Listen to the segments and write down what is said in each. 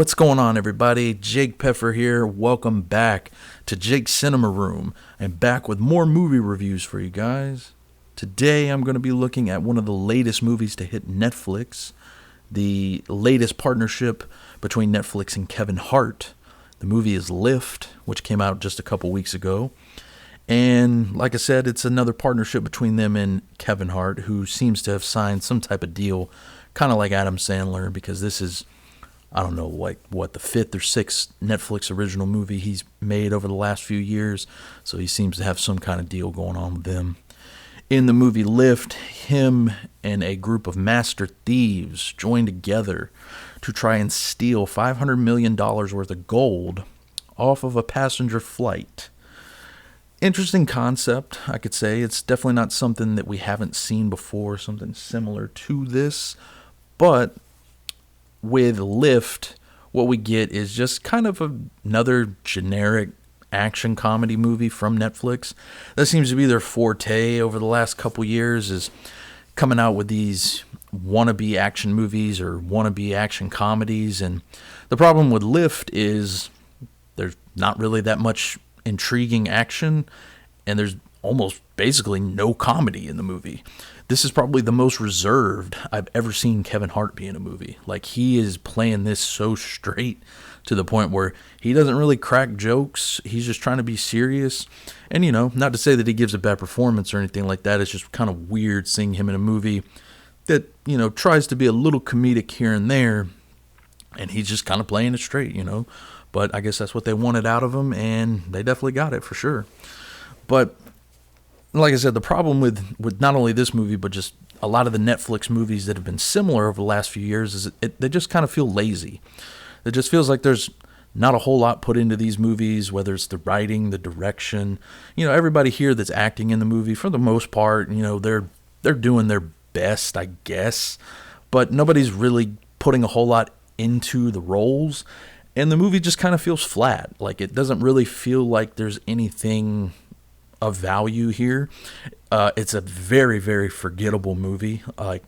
What's going on, everybody? Jake Peffer here. Welcome back to Jake's Cinema Room. I'm back with more movie reviews for you guys. Today, I'm going to be looking at one of the latest movies to hit Netflix, the latest partnership between Netflix and Kevin Hart. The movie is Lift, which came out just a couple weeks ago. And like I said, it's another partnership between them and Kevin Hart, who seems to have signed some type of deal, kind of like Adam Sandler, because this is, I don't know, like what, the fifth or sixth Netflix original movie he's made over the last few years. So he seems to have some kind of deal going on with them. In the movie Lift, him and a group of master thieves join together to try and steal $500 million worth of gold off of a passenger flight. Interesting concept, I could say. It's definitely not something that we haven't seen before, something similar to this. But with Lift, what we get is just kind of another generic action comedy movie from Netflix. That seems to be their forte over the last couple years, is coming out with these wannabe action movies or wannabe action comedies. And the problem with Lift is there's not really that much intriguing action, and there's almost basically no comedy in the movie. This is probably the most reserved I've ever seen Kevin Hart be in a movie. Like, he is playing this so straight to the point where he doesn't really crack jokes. He's just trying to be serious. And, you know, not to say that he gives a bad performance or anything like that. It's just kind of weird seeing him in a movie that, you know, tries to be a little comedic here and there, and he's just kind of playing it straight, you know. But I guess that's what they wanted out of him, and they definitely got it for sure. But like I said, the problem with not only this movie, but just a lot of the Netflix movies that have been similar over the last few years is they just kind of feel lazy. It just feels like there's not a whole lot put into these movies, whether it's the writing, the direction. You know, everybody here that's acting in the movie, for the most part, you know, they're doing their best, I guess. But nobody's really putting a whole lot into the roles. And the movie just kind of feels flat. Like, it doesn't really feel like there's anything of value here. It's a very, very forgettable movie. Like,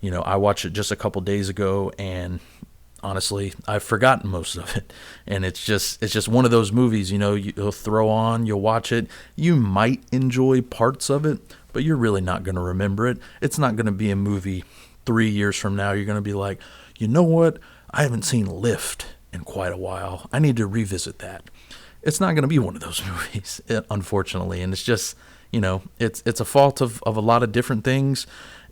you know, I watched it just a couple days ago, and honestly, I've forgotten most of it. And it's just one of those movies, you know, you'll throw on, you'll watch it. You might enjoy parts of it, but you're really not going to remember it. It's not going to be a movie 3 years from now. You're going to be like, you know what? I haven't seen Lift in quite a while. I need to revisit that. It's not going to be one of those movies, unfortunately. And it's just, you know, it's a fault of a lot of different things.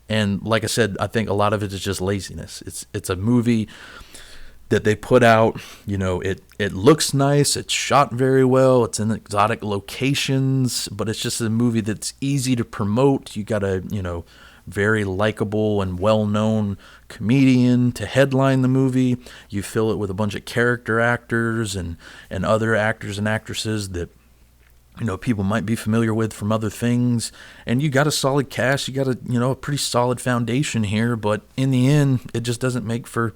And like I said, I think a lot of it is just laziness. It's a movie that they put out, you know, it looks nice, it's shot very well, it's in exotic locations, but it's just a movie that's easy to promote. You got a, you know, very likable and well-known comedian to headline the movie. You fill it with a bunch of character actors and other actors and actresses that, you know, people might be familiar with from other things. And you got a solid cast. You got a, you know, a pretty solid foundation here. But in the end, it just doesn't make for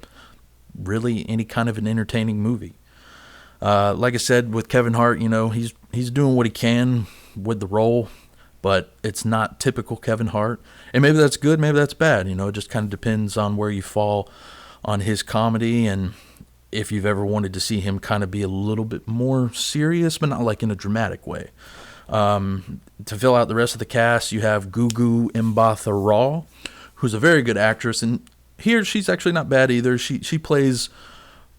really any kind of an entertaining movie. Like I said, with Kevin Hart, you know, he's doing what he can with the role, but it's not typical Kevin Hart. And maybe that's good, maybe that's bad. You know, it just kind of depends on where you fall on his comedy, and if you've ever wanted to see him kind of be a little bit more serious, but not like in a dramatic way. To fill out the rest of the cast, you have Gugu Mbatha-Raw, who's a very good actress, and here she's actually not bad either. She plays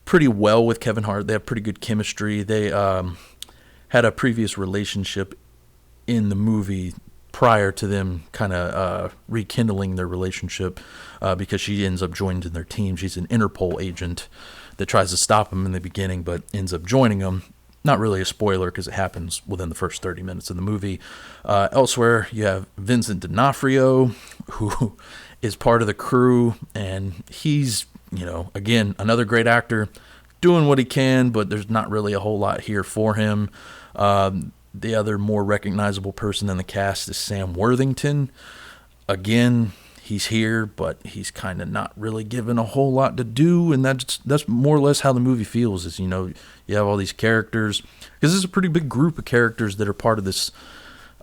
pretty well with Kevin Hart. They have pretty good chemistry. They had a previous relationship in the movie prior to them kind of rekindling their relationship, because she ends up joining their team. She's an Interpol agent that tries to stop him in the beginning, but ends up joining him. Not really a spoiler because it happens within the first 30 minutes of the movie. Elsewhere, you have Vincent D'Onofrio, who is part of the crew, and he's, you know, again, another great actor, doing what he can, but there's not really a whole lot here for him. The other more recognizable person in the cast is Sam Worthington. Again, he's here, but he's kind of not really given a whole lot to do, and that's more or less how the movie feels. Is, you know, you have all these characters, because this is a pretty big group of characters that are part of this,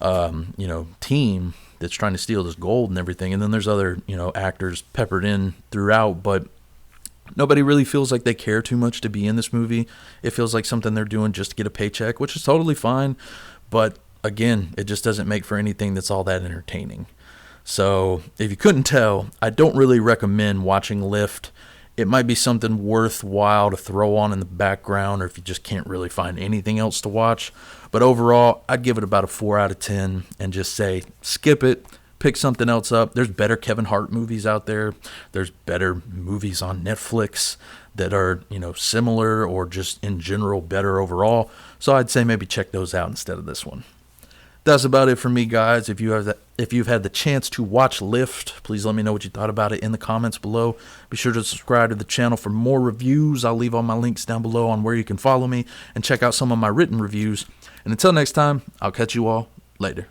you know, team that's trying to steal this gold and everything, and then there's other, you know, actors peppered in throughout, but Nobody really feels like they care too much to be in this movie. It feels like something they're doing just to get a paycheck, which is totally fine. But again, it just doesn't make for anything that's all that entertaining. So if you couldn't tell, I don't really recommend watching Lift. It might be something worthwhile to throw on in the background, or if you just can't really find anything else to watch. But overall, I'd give it about a 4 out of 10 and just say skip it. Pick something else up. There's better Kevin Hart movies out there. There's better movies on Netflix that are, similar or just in general better overall. So I'd say maybe check those out instead of this one. That's about it for me, guys. If you've had the chance to watch Lift, please let me know what you thought about it in the comments below. Be sure to subscribe to the channel for more reviews. I'll leave all my links down below on where you can follow me and check out some of my written reviews. And until next time, I'll catch you all later.